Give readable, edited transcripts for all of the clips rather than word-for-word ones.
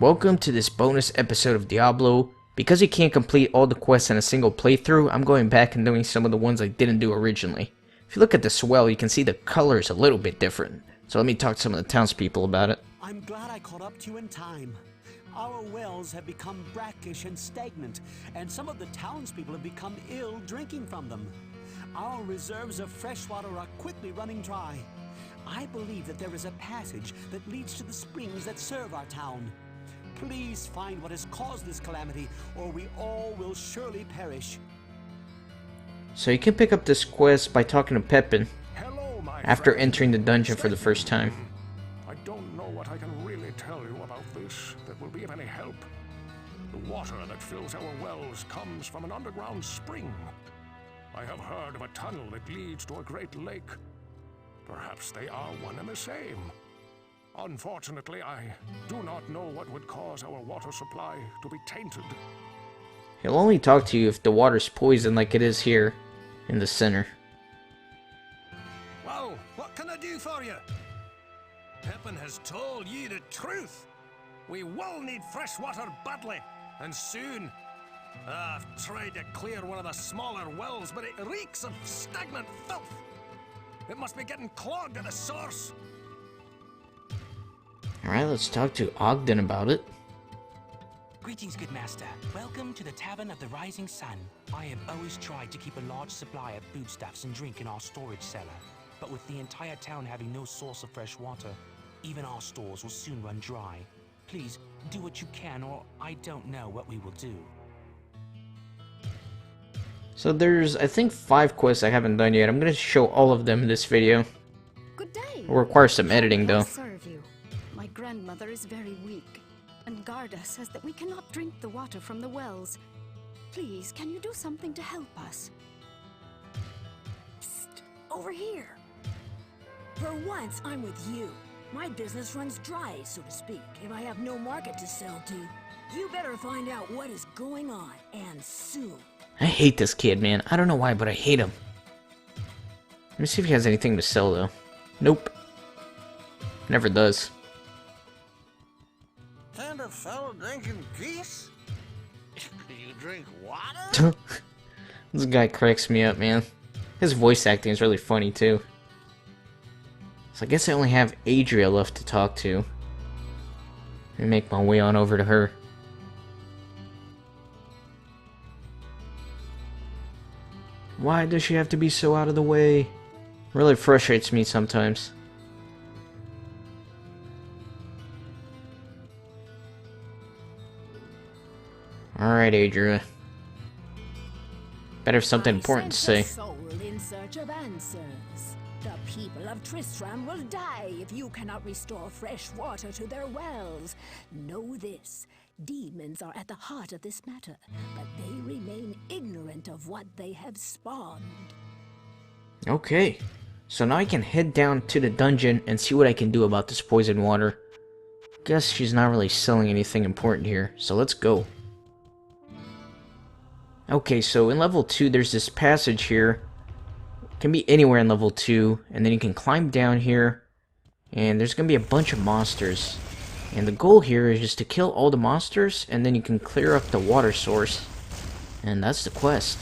welcome to this bonus episode of Diablo. Because you can't complete all the quests in a single playthrough, I'm going back and doing some of the ones I didn't do originally. If you look at the swell, you can see the color is a little bit different. So let me talk to some of the townspeople about it. I'm glad I caught up to you in time. Our wells have become brackish and stagnant, and some of the townspeople have become ill drinking from them. Our reserves of fresh water are quickly running dry. I believe that there is a passage that leads to the springs that serve our town. Please find what has caused this calamity, or we all will surely perish. So you can pick up this quest by talking to Pepin after friend. entering the dungeon for the first time. I don't know what I can really tell you about this that will be of any help. The water that fills our wells comes from an underground spring. I have heard of a tunnel that leads to a great lake. Perhaps they are one and the same. Unfortunately, I do not know what would cause our water supply to be tainted. He'll only talk to you if the water's poisoned like it is here in the center. Well, what can I do for you? Pepin has told you the truth. We will need fresh water badly, and soon. I've tried to clear one of the smaller wells, but it reeks of stagnant filth. It must be getting clogged at the source. Alright, let's talk to Ogden about it. Greetings, good master. Welcome to the Tavern of the Rising Sun. I have always tried to keep a large supply of foodstuffs and drink in our storage cellar, but with the entire town having no source of fresh water, even our stores will soon run dry. Please, do what you can, or I don't know what we will do. So there's, I think, 5 quests I haven't done yet. I'm going to show all of them in this video. Good day. It will require some editing, though. I'll serve you. My grandmother is very weak, and Garda says that we cannot drink the water from the wells. Please, can you do something to help us? Psst, over here. For once, I'm with you. My business runs dry, so to speak, if I have no market to sell to. You better find out what is going on, and soon. I hate this kid, man. I don't know why, but I hate him. Let me see if he has anything to sell, though. Nope. Never does. Kind of fellow drinking geese? You drink water? This guy cracks me up, man. His voice acting is really funny, too. So I guess I only have Adria left to talk to. Let me make my way on over to her. Why does she have to be so out of the way? Really frustrates me sometimes. Alright, Adria. Better have something important to say. Soul in search of answers. The people of Tristram will die if you cannot restore fresh water to their wells. Know this. Demons are at the heart of this matter, but they remain ignorant of what they have spawned. Okay. So now I can head down to the dungeon and see what I can do about this poison water. Guess she's not really selling anything important here, so let's go. Okay, so in level 2 there's this passage here. It can be anywhere in level 2, and then you can climb down here, and there's gonna be a bunch of monsters. And the goal here is just to kill all the monsters, and then you can clear up the water source. And that's the quest.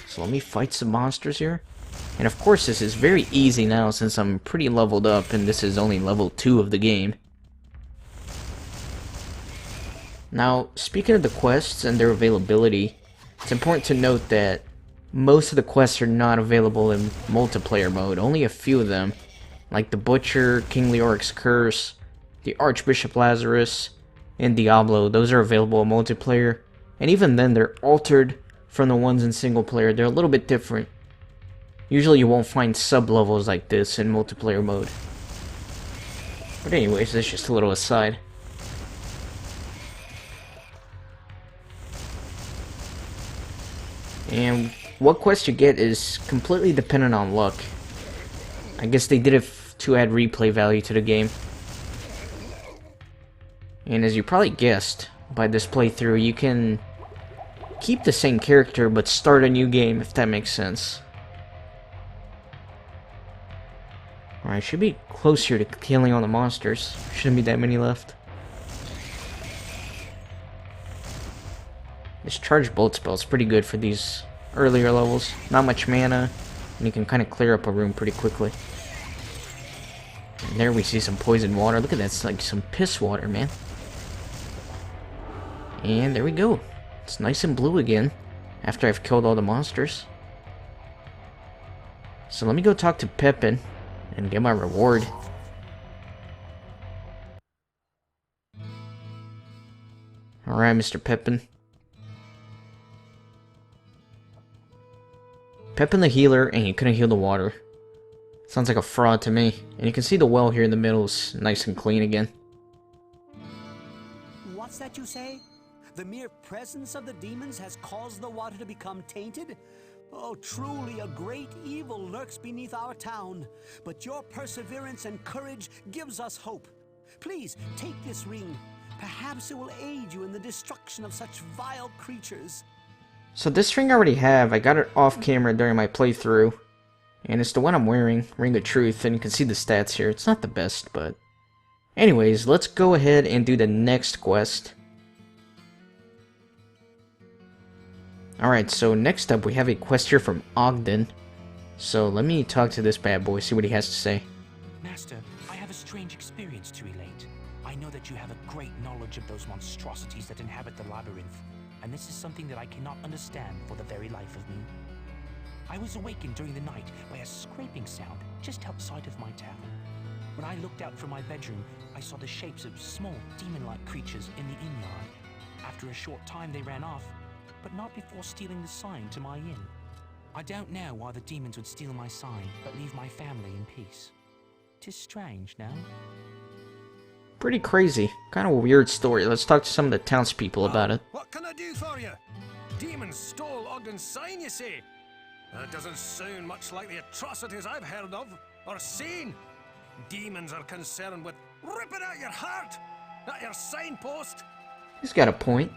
So let me fight some monsters here. And of course this is very easy now since I'm pretty leveled up, and this is only level 2 of the game. Now, speaking of the quests and their availability, it's important to note that most of the quests are not available in multiplayer mode. Only a few of them, like the Butcher, King Leoric's Curse, the Archbishop Lazarus, and Diablo, those are available in multiplayer. And even then, they're altered from the ones in single player. They're a little bit different. Usually you won't find sub-levels like this in multiplayer mode. But anyways, that's just a little aside. And what quest you get is completely dependent on luck. I guess they did it to add replay value to the game. And as you probably guessed by this playthrough, you can keep the same character but start a new game, if that makes sense. Alright, should be close here to killing all the monsters. Shouldn't be that many left. This charged bolt spell is pretty good for these earlier levels. Not much mana, and you can kind of clear up a room pretty quickly. And there we see some poison water. Look at that, it's like some piss water, man. And there we go. It's nice and blue again, after I've killed all the monsters. So let me go talk to Pepin and get my reward. Alright, Mr. Pepin. Pepin the healer, and he couldn't heal the water. Sounds like a fraud to me. And you can see the well here in the middle is nice and clean again. What's that you say? The mere presence of the demons has caused the water to become tainted? Oh, truly a great evil lurks beneath our town. But your perseverance and courage gives us hope. Please, take this ring. Perhaps it will aid you in the destruction of such vile creatures. So this ring I already have. I got it off camera during my playthrough. And it's the one I'm wearing, Ring of Truth, and you can see the stats here. It's not the best, but... Anyways, let's go ahead and do the next quest. Alright, so next up we have a quest here from Ogden. So let me talk to this bad boy, see what he has to say. Master, I have a strange experience to relate. I know that you have a great knowledge of those monstrosities that inhabit the labyrinth, and this is something that I cannot understand for the very life of me. I was awakened during the night by a scraping sound just outside of my town. When I looked out from my bedroom, I saw the shapes of small, demon-like creatures in the inn yard. After a short time, they ran off, but not before stealing the sign to my inn. I don't know why the demons would steal my sign, but leave my family in peace. 'Tis strange, no? Pretty crazy. Kind of a weird story. Let's talk to some of the townspeople about it. What can I do for you? Demons stole Ogden's sign, you say? That doesn't sound much like the atrocities I've heard of, or seen. Demons are concerned with ripping out your heart, not your signpost. He's got a point.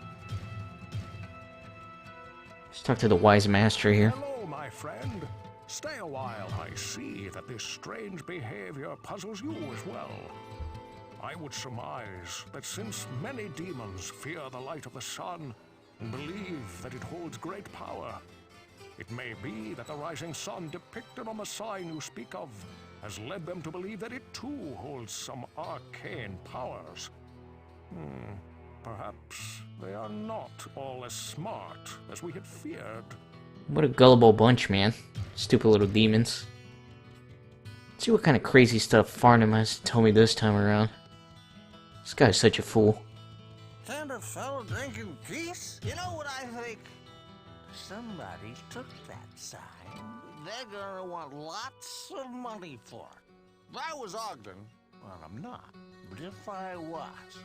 Let's talk to the wise master here. Hello, my friend. Stay a while. I see that this strange behavior puzzles you as well. I would surmise that since many demons fear the light of the sun and believe that it holds great power, it may be that the rising sun depicted on the sign you speak of has led them to believe that it too holds some arcane powers. Perhaps they are not all as smart as we had feared. What a gullible bunch, man. Stupid little demons. Let's see what kind of crazy stuff Farnham has to tell me this time around. This guy's such a fool. Can't a fellow drink in peace? You know what I think? Somebody took that sign. They're gonna want lots of money for it. If I was Ogden, well, I'm not, but if I was,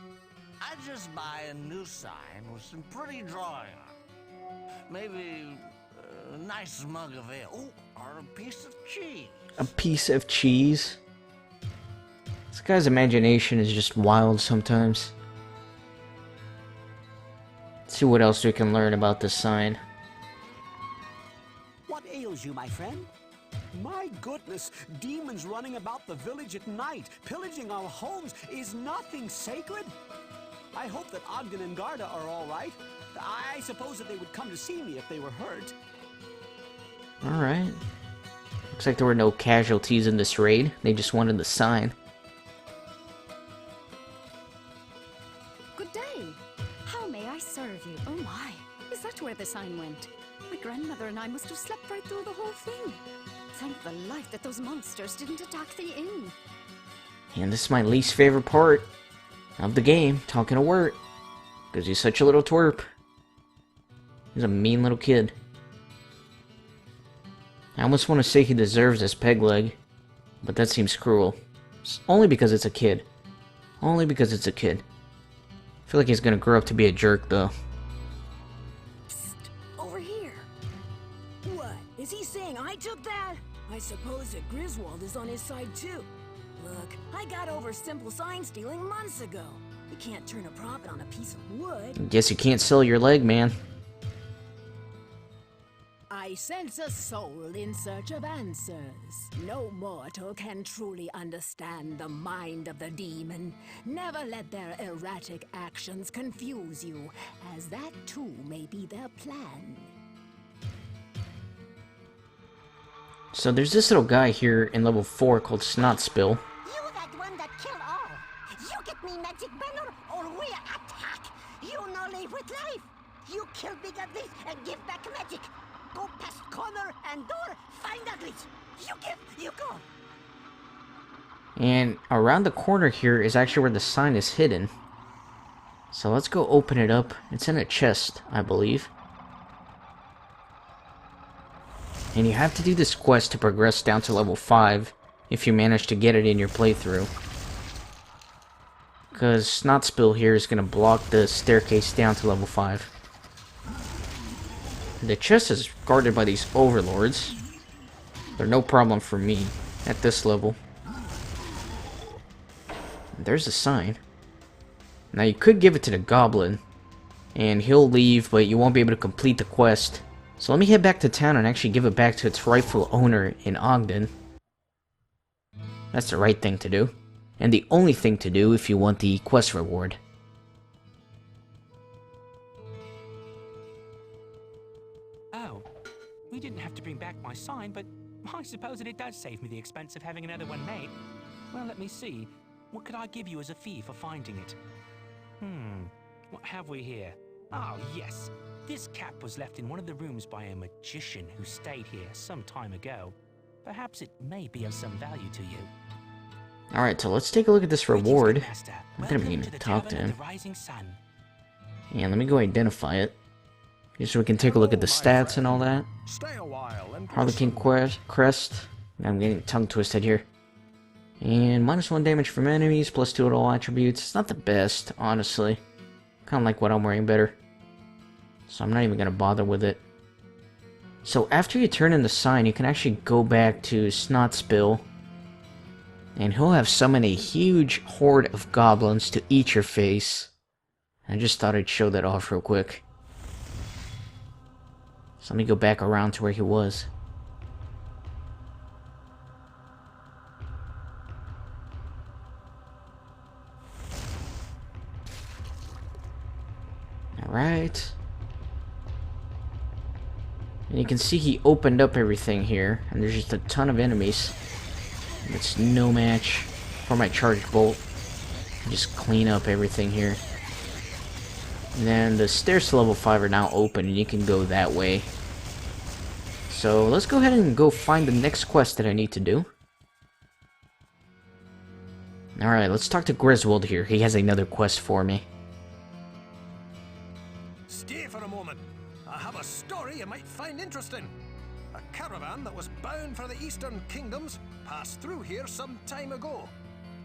I'd just buy a new sign with some pretty drawing on it. Maybe a nice mug of ale. Ooh, or a piece of cheese. A piece of cheese? This guy's imagination is just wild sometimes. Let's see what else we can learn about this sign. What ails you, my friend? My goodness, demons running about the village at night, pillaging our homes. Is nothing sacred? I hope that Ogden and Garda are all right. I suppose that they would come to see me if they were hurt. Alright. Looks like there were no casualties in this raid. They just wanted the sign. Good day. How may I serve you? Oh my, is that where the sign went? My grandmother and I must have slept right through the whole thing. Thank the life that those monsters didn't attack the inn. And this is my least favorite part of the game, talking to Wirt. Because he's such a little twerp. He's a mean little kid. I almost want to say he deserves this peg leg, but that seems cruel. Only because it's a kid. Only because it's a kid. I feel like he's gonna grow up to be a jerk, though. Psst, over here. What? Is he saying I took that? I suppose that Griswold is on his side too. Look, I got over simple sign stealing months ago. You can't turn a profit. on a piece of wood. Guess you can't sell your leg, man. I sense a soul in search of answers. No mortal can truly understand the mind of the demon. Never let their erratic actions confuse you, as that too may be their plan. So there's this little guy here in level 4 called Snotspill. You that one that kill all. You get me magic banner or we attack. You no live with life. You kill big uglies and give back magic. Go past corner and door, find uglies. You give, you go. And around the corner here is actually where the sign is hidden. So let's go open it up. It's in a chest, I believe. And you have to do this quest to progress down to level 5 if you manage to get it in your playthrough. Because Snotspill here is going to block the staircase down to level 5. The chest is guarded by these overlords. They're no problem for me at this level. There's a sign. Now you could give it to the goblin, and he'll leave, but you won't be able to complete the quest. So let me head back to town and actually give it back to its rightful owner in Ogden. That's the right thing to do. And the only thing to do if you want the quest reward. Oh, we didn't have to bring back my sign, but I suppose that it does save me the expense of having another one made. Well, let me see. What could I give you as a fee for finding it? What have we here? Oh, yes. This cap was left in one of the rooms by a magician who stayed here some time ago. Perhaps it may be of some value to you. Alright, so let's take a look at this reward. Master. I'm gonna Welcome begin to the talk to Tavern him. of the Rising Sun. And let me go identify it. Just so we can take a look at the stats and all that. Stay a while and Harlequin crest. I'm getting tongue twisted here. And -1 damage from enemies, +2 at all attributes. It's not the best, honestly. Kind of like what I'm wearing better. So I'm not even going to bother with it. So after you turn in the sign, you can actually go back to Snotspill. And he'll have summoned a huge horde of goblins to eat your face. I just thought I'd show that off real quick. So let me go back around to where he was. Alright. And you can see he opened up everything here, and there's just a ton of enemies. It's no match for my charged bolt. Just clean up everything here. And then the stairs to level 5 are now open, and you can go that way. So let's go ahead and go find the next quest that I need to do. Alright, let's talk to Griswold here. He has another quest for me. Stay for a moment. I have a story you might find interesting. A caravan that was bound for the Eastern Kingdoms passed through here some time ago.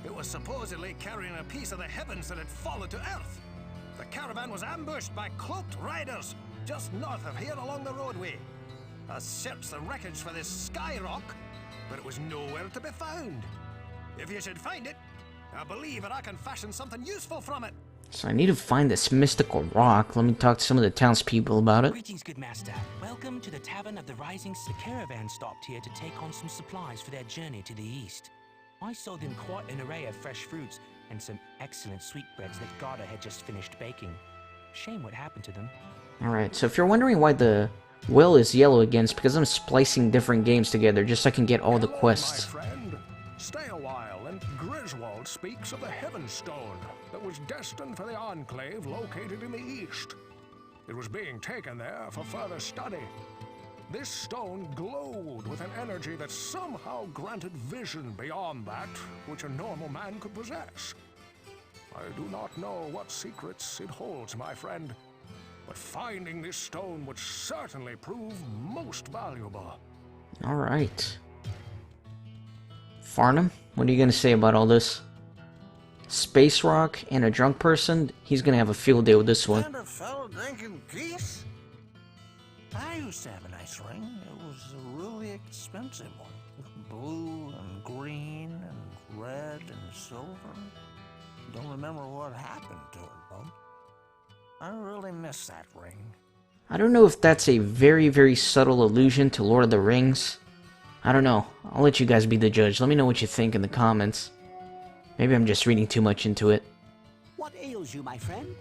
It was supposedly carrying a piece of the heavens that had fallen to earth. The caravan was ambushed by cloaked riders just north of here along the roadway. I searched the wreckage for this sky rock, but it was nowhere to be found. If you should find it, I believe that I can fashion something useful from it. So I need to find this mystical rock. Let me talk to some of the townspeople about it. Greetings, good master. Welcome to the Tavern of the Rising Sun. The caravan stopped here to take on some supplies for their journey to the east. I sold them quite an array of fresh fruits and some excellent sweetbreads that Garda had just finished baking. Shame what happened to them. Alright, so if you're wondering why the well is yellow again, it's because I'm splicing different games together just so I can get all the Hello, quests. my friend. Stay a while, and Griswold speaks of the Heaven Stone that was destined for the Enclave located in the east. It was being taken there for further study. This stone glowed with an energy that somehow granted vision beyond that which a normal man could possess. I do not know what secrets it holds, my friend, but finding this stone would certainly prove most valuable. Alright. Farnham, what are you going to say about all this? Space Rock and a drunk person? He's going to have a field day with this one. And a fellow drinking peace? I used to have a nice ring. It was a really expensive one. With blue and green and red and silver. Don't remember what happened to it, though. I really miss that ring. I don't know if that's a very, very subtle allusion to Lord of the Rings. I don't know. I'll let you guys be the judge. Let me know what you think in the comments. Maybe I'm just reading too much into it. What ails you, my friend?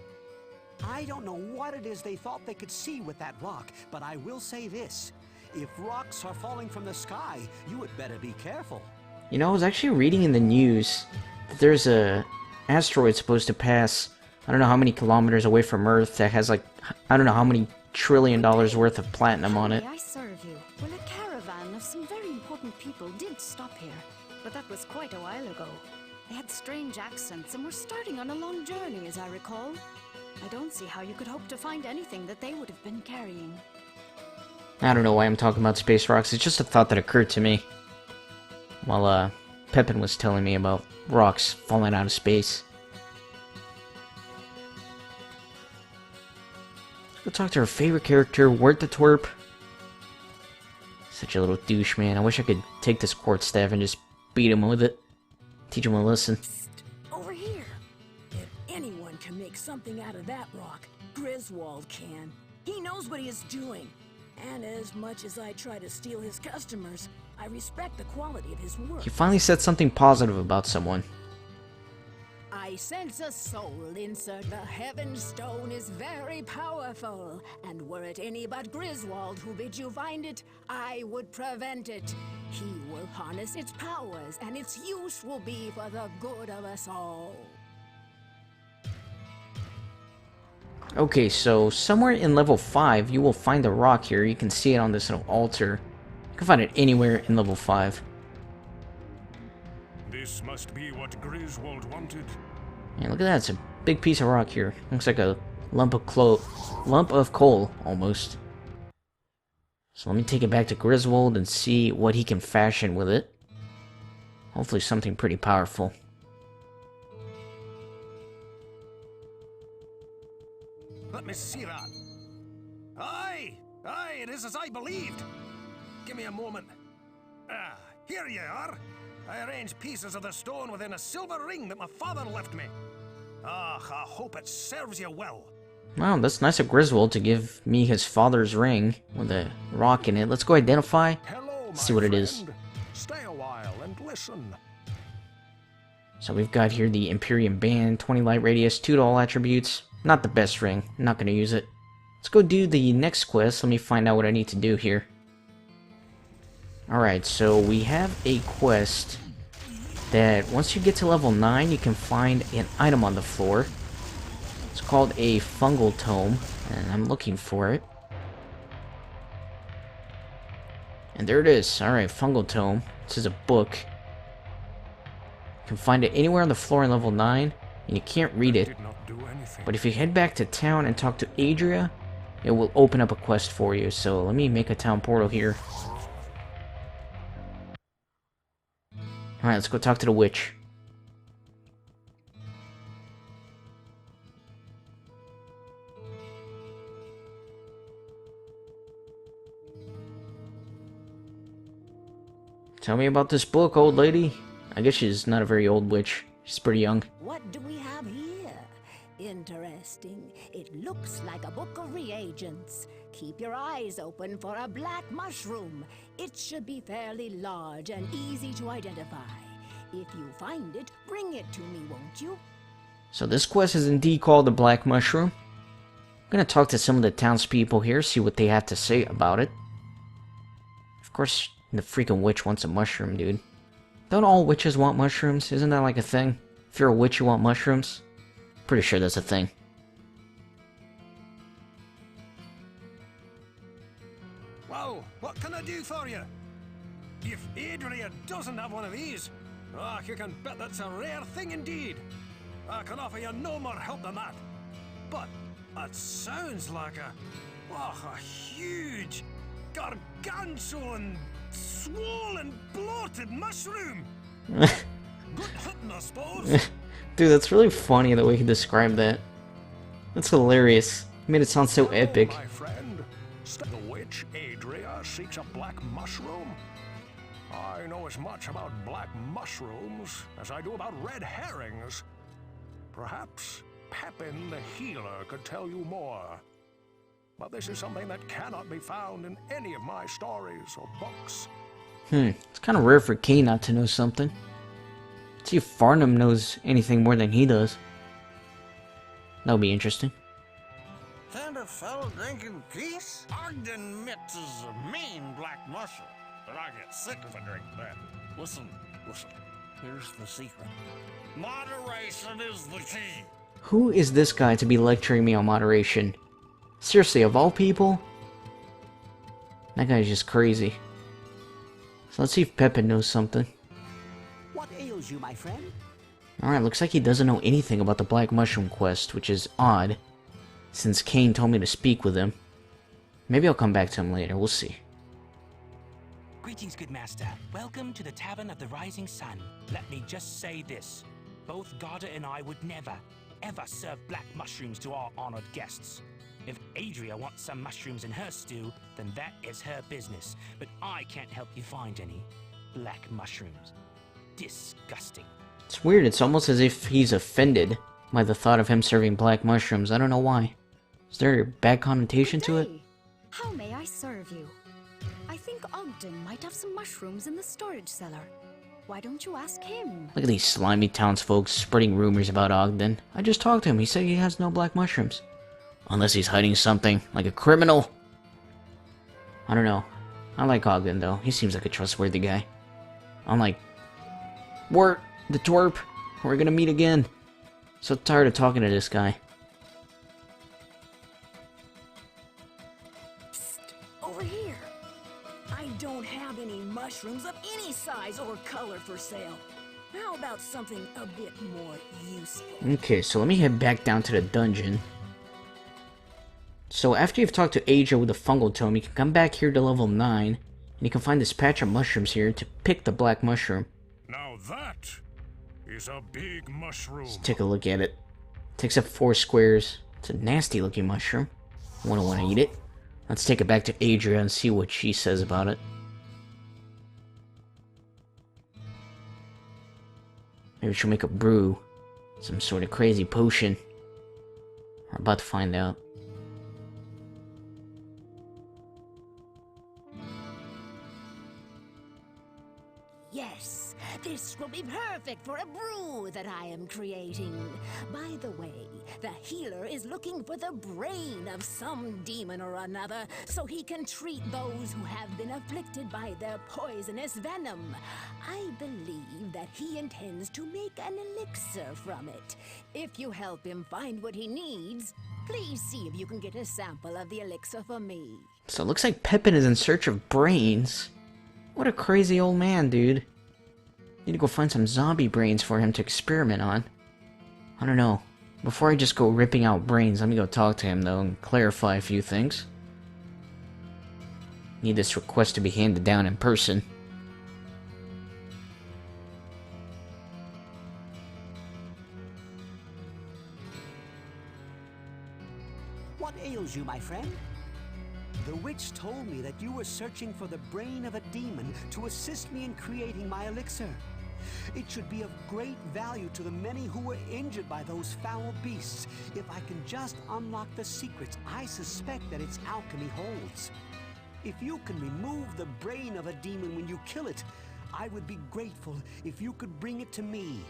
I don't know what it is they thought they could see with that rock, but I will say this. If rocks are falling from the sky, you had better be careful. You know, I was actually reading in the news that there's a asteroid supposed to pass, I don't know how many kilometers away from Earth, that has like, I don't know how many $1 trillion worth of platinum on it. May I serve you? Well, a caravan of some very important people did stop here, but that was quite a while ago. They had strange accents and were starting on a long journey, as I recall. I don't see how you could hope to find anything that they would have been carrying. I don't know why I'm talking about space rocks, it's just a thought that occurred to me while Pepin was telling me about rocks falling out of space. Let's go talk to our favorite character, Wirt the Twerp. Such a little douche, man. I wish I could take this quartz staff and just beat him with it. Teach him a lesson. Over here. If anyone can make something out of that rock, Griswold can. He knows what he is doing. And as much as I try to steal his customers, I respect the quality of his work. He finally said something positive about someone. I sense a soul insert. The Heaven Stone is very powerful, and were it any but Griswold who bid you find it, I would prevent it. He will harness its powers, and its use will be for the good of us all. Okay, so somewhere in level 5, you will find the rock here. You can see it on this little altar. You can find it anywhere in level 5. This must be what Griswold wanted. Yeah, look at that. It's a big piece of rock here. Looks like a lump of coal, almost. So let me take it back to Griswold and see what he can fashion with it. Hopefully something pretty powerful. Let me see that. Aye, it is as I believed. Give me a moment. Ah, here you are. I arranged pieces of the stone within a silver ring that my father left me. Ah, I hope it serves you well. Wow, that's nice of Griswold to give me his father's ring with a rock in it. Let's go identify. Hello, my See what it is. friend. Stay a while and listen. So we've got here the Imperium Band, 20 light radius, 2 to all attributes. Not the best ring. Not going to use it. Let's go do the next quest. Let me find out what I need to do here. Alright, so we have a quest that once you get to level 9, you can find an item on the floor. It's called a fungal tome, and I'm looking for it. And there it is. Alright, fungal tome. This is a book. You can find it anywhere on the floor in level 9, and you can't read it. Did not do anything. But if you head back to town and talk to Adria, it will open up a quest for you. So let me make a town portal here. Alright, let's go talk to the witch. Tell me about this book, old lady. I guess she's not a very old witch. She's pretty young. What do we have here? Interesting. It looks like a book of reagents. Keep your eyes open for a black mushroom. It should be fairly large and easy to identify. If you find it, bring it to me, won't you? So this quest is indeed called the Black Mushroom. I'm gonna talk to some of the townspeople here, see what they have to say about it. Of course, the freaking witch wants a mushroom, dude. Don't all witches want mushrooms? Isn't that like a thing? If you're a witch, you want mushrooms? Pretty sure that's a thing. Well, what can I do for you? If Adria doesn't have one of these, you can bet that's a rare thing indeed. I can offer you no more help than that. But it sounds like a huge, gargantuan, swollen, bloated mushroom. Good hunting, I suppose. Dude, that's really funny the way he described that. That's hilarious. He made it sound so epic. My friend, the witch Adria seeks a black mushroom. I know as much about black mushrooms as I do about red herrings. Perhaps Pepin the healer could tell you more. But this is something that cannot be found in any of my stories or books. It's kind of rare for Kane not to know something. Let's see if Farnham knows anything more than he does. That'll be interesting. Find a fellow drinking peace? Ogden Mitts is a mean black mushroom, but I get sick if I drink that. Listen. Here's the secret. Moderation is the key. Who is this guy to be lecturing me on moderation? Seriously, of all people? That guy's just crazy. So let's see if Pepin knows something. What ails you, my friend? Alright, looks like he doesn't know anything about the Black Mushroom quest, which is odd, since Kane told me to speak with him. Maybe I'll come back to him later, we'll see. Greetings, good master. Welcome to the Tavern of the Rising Sun. Let me just say this. Both Garda and I would never, ever serve black mushrooms to our honored guests. If Adria wants some mushrooms in her stew, then that is her business. But I can't help you find any black mushrooms. Disgusting. It's weird, it's almost as if he's offended by the thought of him serving black mushrooms. I don't know why. Is there a bad connotation to it? How may I serve you? I think Ogden might have some mushrooms in the storage cellar. Why don't you ask him? Look at these slimy townsfolk spreading rumors about Ogden. I just talked to him, he said he has no black mushrooms. Unless he's hiding something, like a criminal. I don't know. I like Ogden though, he seems like a trustworthy guy. Unlike Wirt, the twerp, we're gonna meet again. So tired of talking to this guy. Psst, over here. I don't have any mushrooms of any size or color for sale. How about something a bit more useful? Okay, so let me head back down to the dungeon. So after you've talked to Asia with the fungal tome, you can come back here to level 9, and you can find this patch of mushrooms here to pick the black mushroom. Now that is a big mushroom. Let's take a look at it. Takes up 4 squares. It's a nasty looking mushroom. I wouldn't want to eat it. Let's take it back to Adria and see what she says about it. Maybe she'll make a brew. Some sort of crazy potion. We're about to find out. Yes, this will be perfect for a brew that I am creating. By the way, the healer is looking for the brain of some demon or another so he can treat those who have been afflicted by their poisonous venom. I believe that he intends to make an elixir from it. If you help him find what he needs, please see if you can get a sample of the elixir for me. So it looks like Pepin is in search of brains. What a crazy old man, dude. Need to go find some zombie brains for him to experiment on. I don't know. Before I just go ripping out brains, let me go talk to him, though, and clarify a few things. Need this request to be handed down in person. What ails you, my friend? The witch told me that you were searching for the brain of a demon to assist me in creating my elixir. It should be of great value to the many who were injured by those foul beasts. If I can just unlock the secrets I suspect that its alchemy holds. If you can remove the brain of a demon when you kill it, I would be grateful if you could bring it to me.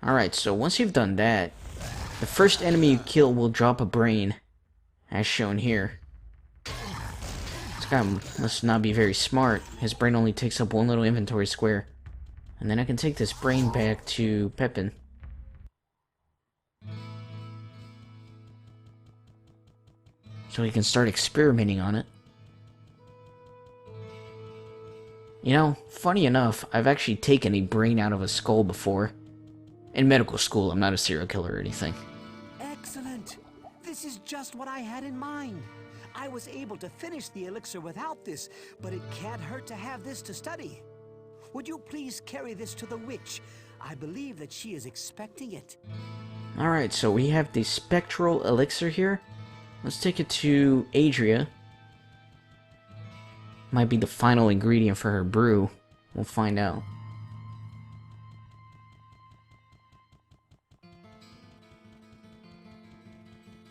Alright, so once you've done that, the first enemy you kill will drop a brain, as shown here. This guy must not be very smart. His brain only takes up 1 little inventory square. And then I can take this brain back to Pepin. So he can start experimenting on it. You know, funny enough, I've actually taken a brain out of a skull before. In medical school, I'm not a serial killer or anything. Excellent! This is just what I had in mind. I was able to finish the elixir without this, but it can't hurt to have this to study. Would you please carry this to the witch? I believe that she is expecting it. Alright, so we have the spectral elixir here. Let's take it to Adria. Might be the final ingredient for her brew. We'll find out.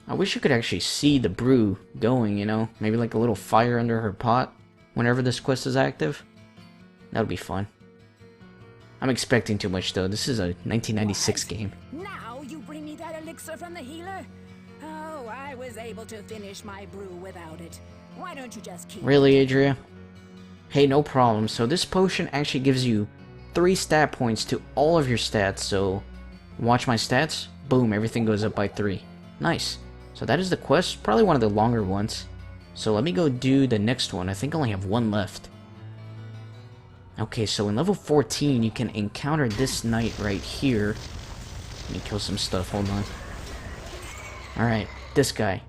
I wish you could actually see the brew going, you know? Maybe like a little fire under her pot whenever this quest is active. That would be fun. I'm expecting too much though. This is a 1996 game. Now you bring me that elixir from the healer? Oh, I was able to finish my brew without it. Why don't you just keep Really, it? Adria? Hey, no problem. So this potion actually gives you 3 stat points to all of your stats. So watch my stats. Boom, everything goes up by 3. Nice. So that is the quest. Probably one of the longer ones. So let me go do the next one. I think I only have 1 left. Okay, so in level 14, you can encounter this knight right here. Let me kill some stuff, hold on. Alright, this guy.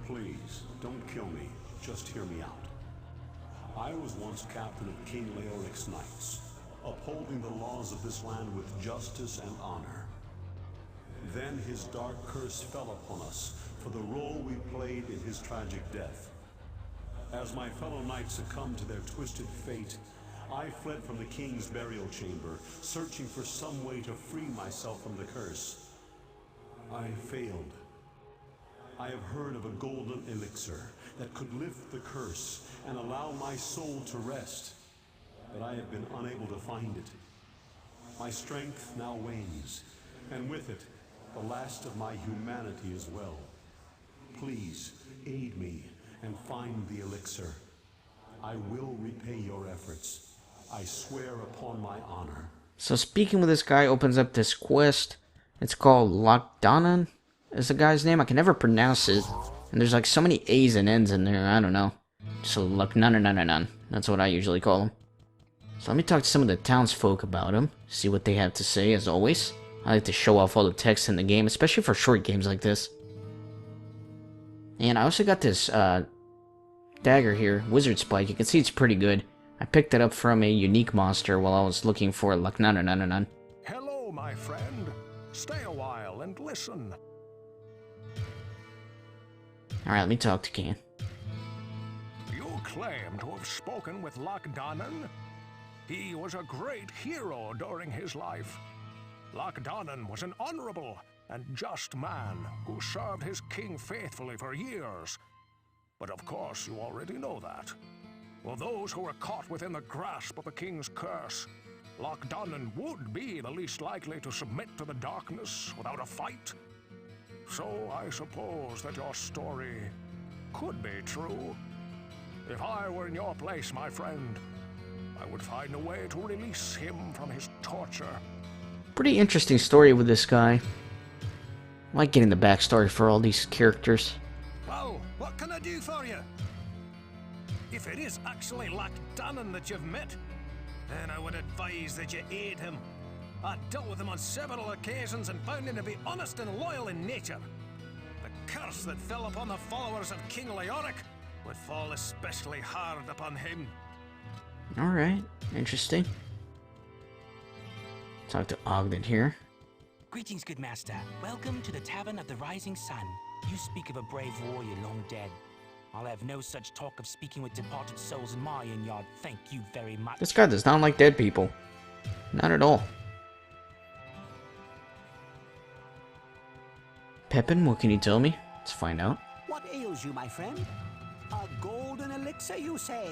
Please, don't kill me. Just hear me out. I was once captain of King Leoric's knights, upholding the laws of this land with justice and honor. Then his dark curse fell upon us for the role we played in his tragic death. As my fellow knights succumbed to their twisted fate, I fled from the king's burial chamber, searching for some way to free myself from the curse. I failed. I have heard of a golden elixir that could lift the curse and allow my soul to rest, but I have been unable to find it. My strength now wanes, and with it, the last of my humanity as well. Please, aid me and find the elixir. I will repay your efforts. I swear upon my honor. So speaking with this guy opens up this quest. It's called Lochdanan is the guy's name. I can never pronounce it. And there's like so many A's and N's in there, I don't know. So Lochdanan. That's what I usually call him. So let me talk to some of the townsfolk about him. See what they have to say, as always. I like to show off all the text in the game, especially for short games like this. And I also got this dagger here, Wizard Spike. You can see it's pretty good. I picked it up from a unique monster while I was looking for Lochdanan. Hello, my friend. Stay a while and listen. Alright, let me talk to Can. You claim to have spoken with Lochdanan? He was a great hero during his life. Lochdanan was an honorable and just man who served his king faithfully for years. But of course you already know that. Well, those who were caught within the grasp of the king's curse, Lochdanan would be the least likely to submit to the darkness without a fight. So I suppose that your story could be true. If I were in your place, my friend, I would find a way to release him from his torture. Pretty interesting story with this guy. I like getting the backstory for all these characters. Well, what can I do for you? If it is actually Lochdanan that you've met, then I would advise that you aid him. I dealt with him on several occasions and found him to be honest and loyal in nature. The curse that fell upon the followers of King Leoric would fall especially hard upon him. Alright, interesting. Talk to Ogden here. Greetings, good master. Welcome to the Tavern of the Rising Sun. You speak of a brave warrior long dead. I'll have no such talk of speaking with departed souls in my inn yard. Thank you very much. This guy does not like dead people. Not at all. Pepin, what can you tell me? Let's find out. What ails you, my friend? A golden elixir, you say?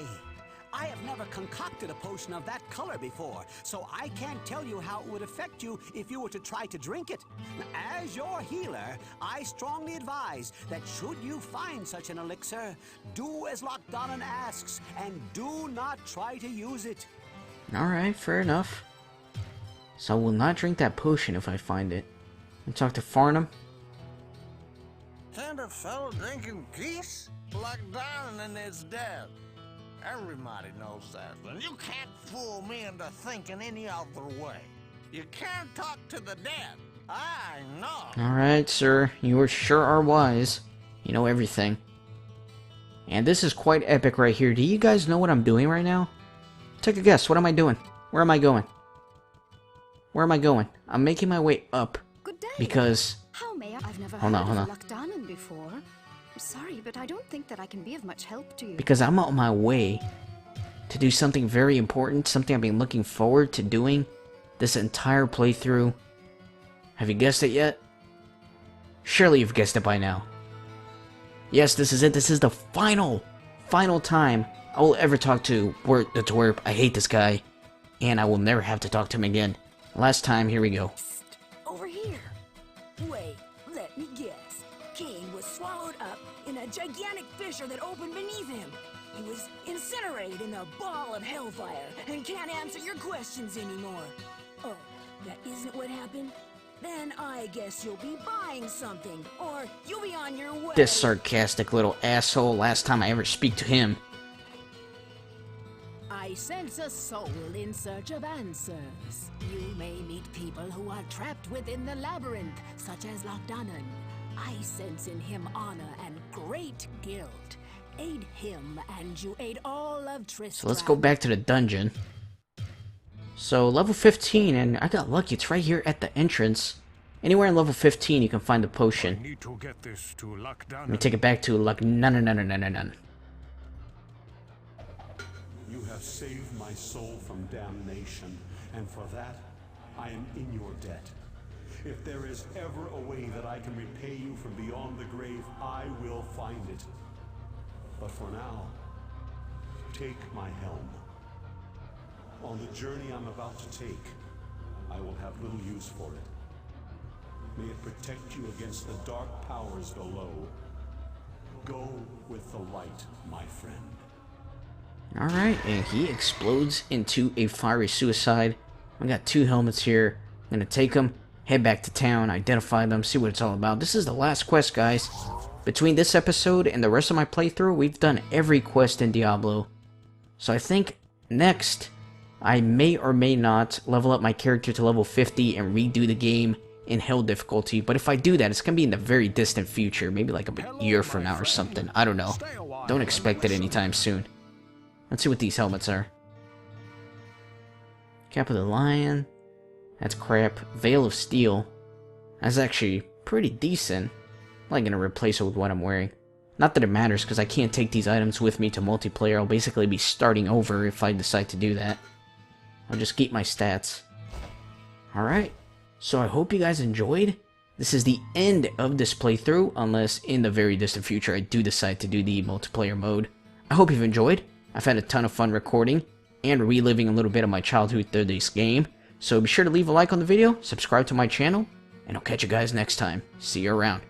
I have never concocted a potion of that color before, so I can't tell you how it would affect you if you were to try to drink it. As your healer, I strongly advise that should you find such an elixir, do as Lochdanan asks, and do not try to use it. Alright, fair enough. So I will not drink that potion if I find it. And talk to Farnham. Can't a fellow drink in peace? Lochdanan is dead. Everybody knows that. And you can't fool me into thinking any other way. You can't talk to the dead. I know. Alright, sir. You sure are wise. You know everything. And this is quite epic right here. Do you guys know what I'm doing right now? Take a guess. What am I doing? Where am I going? Where am I going? I'm making my way up. Good day. Because... How may I? I've never Hold heard on, of hold Lochdanan before. I'm sorry, but I don't think that I can be of much help to you. Because I'm on my way to do something very important. Something I've been looking forward to doing this entire playthrough. Have you guessed it yet? Surely you've guessed it by now. Yes, this is it. This is the final time I will ever talk to the twerp. I hate this guy, and I will never have to talk to him again. Last time, here we go. Over here. Wait, let me guess. King was swallowed up in a gigantic fissure that opened beneath him. He was incinerated in a ball of hellfire and can't answer your questions anymore. Oh, that isn't what happened? Then I guess you'll be buying something, or you'll be on your way. This sarcastic little asshole, last time I ever speak to him. I sense a soul in search of answers. You may meet people who are trapped within the labyrinth, such as Lochdannen. I sense in him honor and great guilt. Aid him, and you aid all of Tristram. So let's go back to the dungeon. So level 15, and I got lucky. It's right here at the entrance. Anywhere in level 15, you can find the potion. Need to get this to Lochdannen. Let me take it back to Lochdannen. You have saved my soul from damnation, and for that, I am in your debt. If there is ever a way that I can repay you from beyond the grave, I will find it. But for now, take my helm. On the journey I'm about to take, I will have little use for it. May it protect you against the dark powers below. Go with the light, my friend. Alright, and he explodes into a fiery suicide. I got 2 helmets here. I'm gonna take them, head back to town, identify them, see what it's all about. This is the last quest, guys. Between this episode and the rest of my playthrough, we've done every quest in Diablo. So I think next, I may or may not level up my character to level 50 and redo the game in hell difficulty. But if I do that, it's going to be in the very distant future. Maybe like a year from now or something. I don't know. Don't expect it anytime soon. Let's see what these helmets are. Cap of the Lion. That's crap. Veil of Steel. That's actually pretty decent. I'm not going to replace it with what I'm wearing. Not that it matters, because I can't take these items with me to multiplayer. I'll basically be starting over if I decide to do that. I'll just keep my stats. Alright, so I hope you guys enjoyed. This is the end of this playthrough, unless in the very distant future I do decide to do the multiplayer mode. I hope you've enjoyed. I've had a ton of fun recording and reliving a little bit of my childhood through this game. So be sure to leave a like on the video, subscribe to my channel, and I'll catch you guys next time. See you around.